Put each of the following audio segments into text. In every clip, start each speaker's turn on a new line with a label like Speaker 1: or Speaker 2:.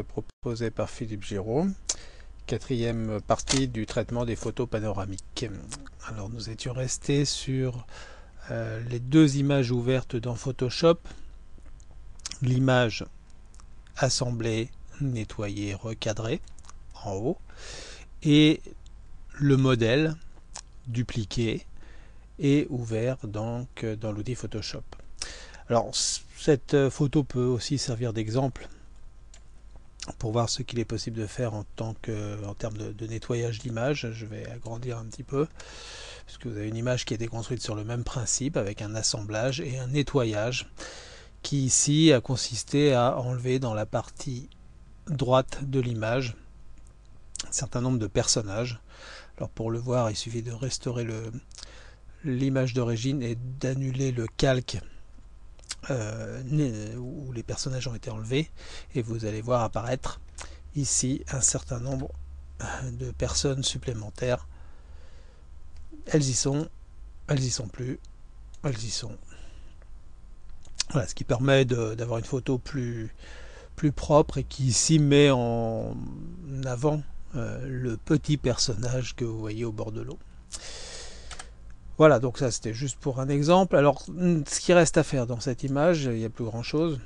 Speaker 1: proposée par Philippe Giraud, quatrième partie du traitement des photos panoramiques. Alors nous étions restés sur les deux images ouvertes dans Photoshop, l'image assemblée, nettoyée, recadrée en haut, et le modèle dupliqué et ouvert donc dans l'outil Photoshop. Alors cette photo peut aussi servir d'exemple pour voir ce qu'il est possible de faire en termes de nettoyage d'image. Je vais agrandir un petit peu, puisque vous avez une image qui a été construite sur le même principe, avec un assemblage et un nettoyage, qui ici a consisté à enlever dans la partie droite de l'image un certain nombre de personnages. Alors pour le voir, il suffit de restaurer l'image d'origine et d'annuler le calque où les personnages ont été enlevés, et vous allez voir apparaître ici un certain nombre de personnes supplémentaires. Elles y sont, elles y sont plus, elles y sont. Voilà, ce qui permet d'avoir une photo plus propre, et qui ici met en avant le petit personnage que vous voyez au bord de l'eau. Voilà, donc ça c'était juste pour un exemple. Alors ce qui reste à faire dans cette image, il n'y a plus grand chose.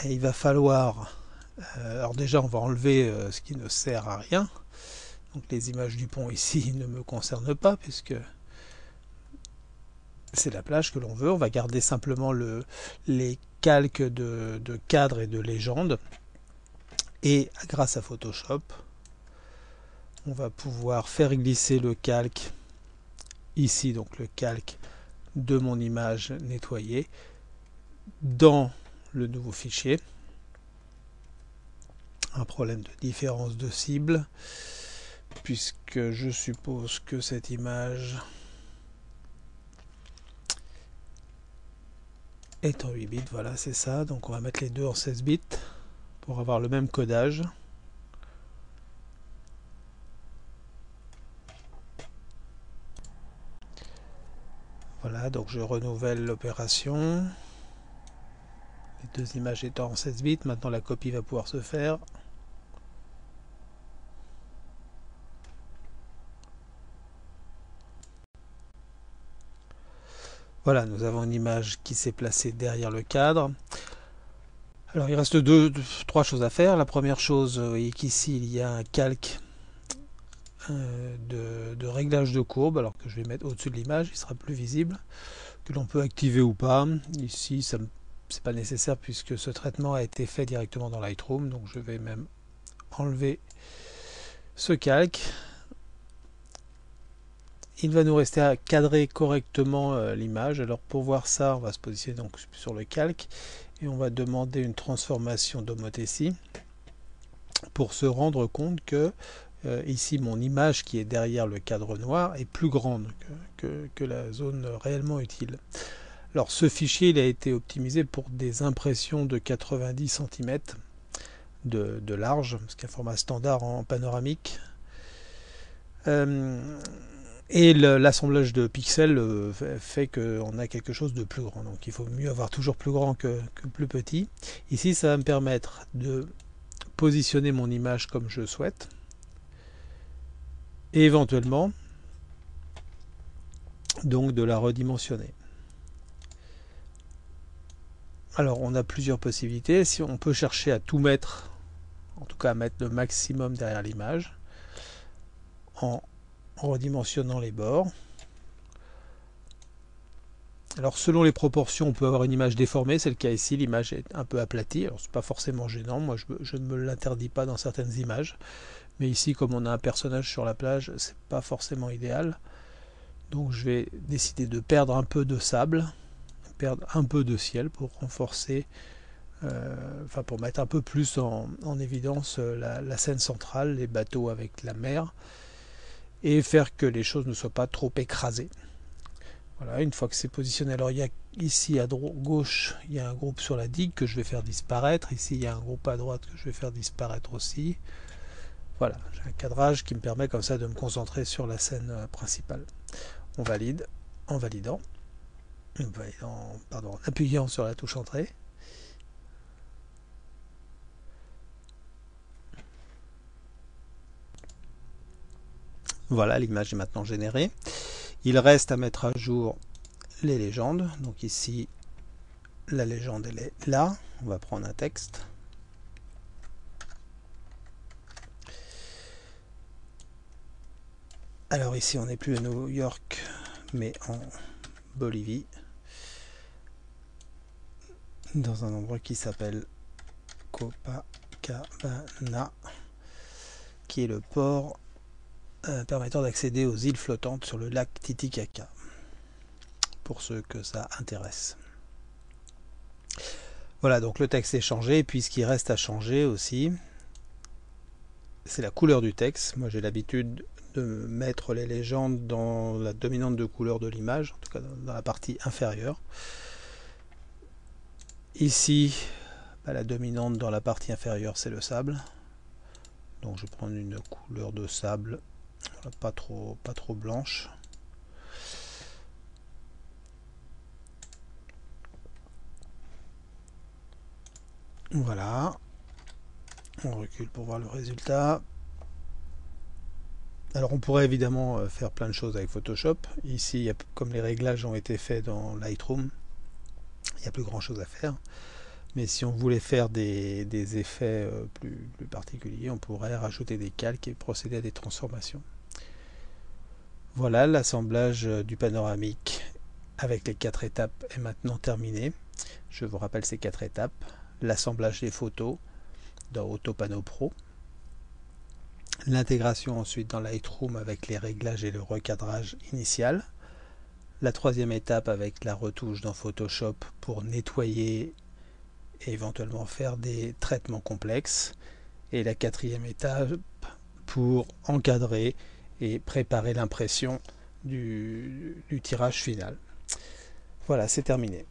Speaker 1: Et il va falloir, alors déjà on va enlever ce qui ne sert à rien. Donc les images du pont ici ne me concernent pas, puisque c'est la plage que l'on veut. On va garder simplement les calques de cadres et de légendes. Et grâce à Photoshop, on va pouvoir faire glisser le calque ici, donc le calque de mon image nettoyée, dans le nouveau fichier. Un problème de différence de cible, puisque je suppose que cette image est en 8 bits. Voilà, c'est ça. Donc on va mettre les deux en 16 bits pour avoir le même codage. Voilà, donc je renouvelle l'opération. Les deux images étant en 16 bits, maintenant la copie va pouvoir se faire. Voilà, nous avons une image qui s'est placée derrière le cadre. Alors il reste trois choses à faire. La première chose, vous voyez qu'ici il y a un calque de réglage de courbe, alors que je vais mettre au-dessus de l'image, il sera plus visible, que l'on peut activer ou pas. Ici, c'est pas nécessaire, puisque ce traitement a été fait directement dans Lightroom, donc je vais même enlever ce calque. Il va nous rester à cadrer correctement l'image. Alors pour voir ça, on va se positionner donc sur le calque, et on va demander une transformation d'homothétie pour se rendre compte que ici mon image qui est derrière le cadre noir est plus grande que la zone réellement utile. Alors ce fichier, il a été optimisé pour des impressions de 90 cm de large, ce qui est un format standard en panoramique. Et l'assemblage de pixels fait qu'on a quelque chose de plus grand. Donc il faut mieux avoir toujours plus grand que plus petit. Ici, ça va me permettre de positionner mon image comme je souhaite. Et éventuellement, donc de la redimensionner. Alors on a plusieurs possibilités. Si on peut chercher à tout mettre, en tout cas à mettre le maximum derrière l'image, en redimensionnant les bords. Alors selon les proportions, on peut avoir une image déformée, c'est le cas ici, l'image est un peu aplatie. Alors c'est pas forcément gênant, moi je ne me l'interdis pas dans certaines images, mais ici comme on a un personnage sur la plage, c'est pas forcément idéal. Donc je vais décider de perdre un peu de sable, perdre un peu de ciel pour renforcer, pour mettre un peu plus en évidence la scène centrale, les bateaux avec la mer, et faire que les choses ne soient pas trop écrasées. Voilà, une fois que c'est positionné, alors il y a ici à gauche, il y a un groupe sur la digue que je vais faire disparaître. Ici, il y a un groupe à droite que je vais faire disparaître aussi. Voilà, j'ai un cadrage qui me permet comme ça de me concentrer sur la scène principale. On valide en validant, en appuyant sur la touche entrée. Voilà, l'image est maintenant générée. Il reste à mettre à jour les légendes. Donc ici, la légende elle est là. On va prendre un texte. Alors ici, on n'est plus à New York, mais en Bolivie, dans un endroit qui s'appelle Copacabana, qui est le port permettant d'accéder aux îles flottantes sur le lac Titicaca, pour ceux que ça intéresse. Voilà, donc le texte est changé, et puis ce qui reste à changer aussi, c'est la couleur du texte. Moi j'ai l'habitude de mettre les légendes dans la dominante de couleur de l'image, en tout cas dans la partie inférieure. Ici, la dominante dans la partie inférieure c'est le sable. Donc je vais prendre une couleur de sable, pas trop blanche. Voilà. On recule pour voir le résultat. Alors on pourrait évidemment faire plein de choses avec Photoshop. Ici, comme les réglages ont été faits dans Lightroom, il n'y a plus grand chose à faire. Mais si on voulait faire des effets plus particuliers, on pourrait rajouter des calques et procéder à des transformations. Voilà, l'assemblage du panoramique avec les 4 étapes est maintenant terminé. Je vous rappelle ces 4 étapes. L'assemblage des photos dans Autopano Pro. L'intégration ensuite dans Lightroom avec les réglages et le recadrage initial. La 3e étape avec la retouche dans Photoshop pour nettoyer et éventuellement faire des traitements complexes. Et la 4e étape pour encadrer et préparer l'impression du tirage final. Voilà, c'est terminé.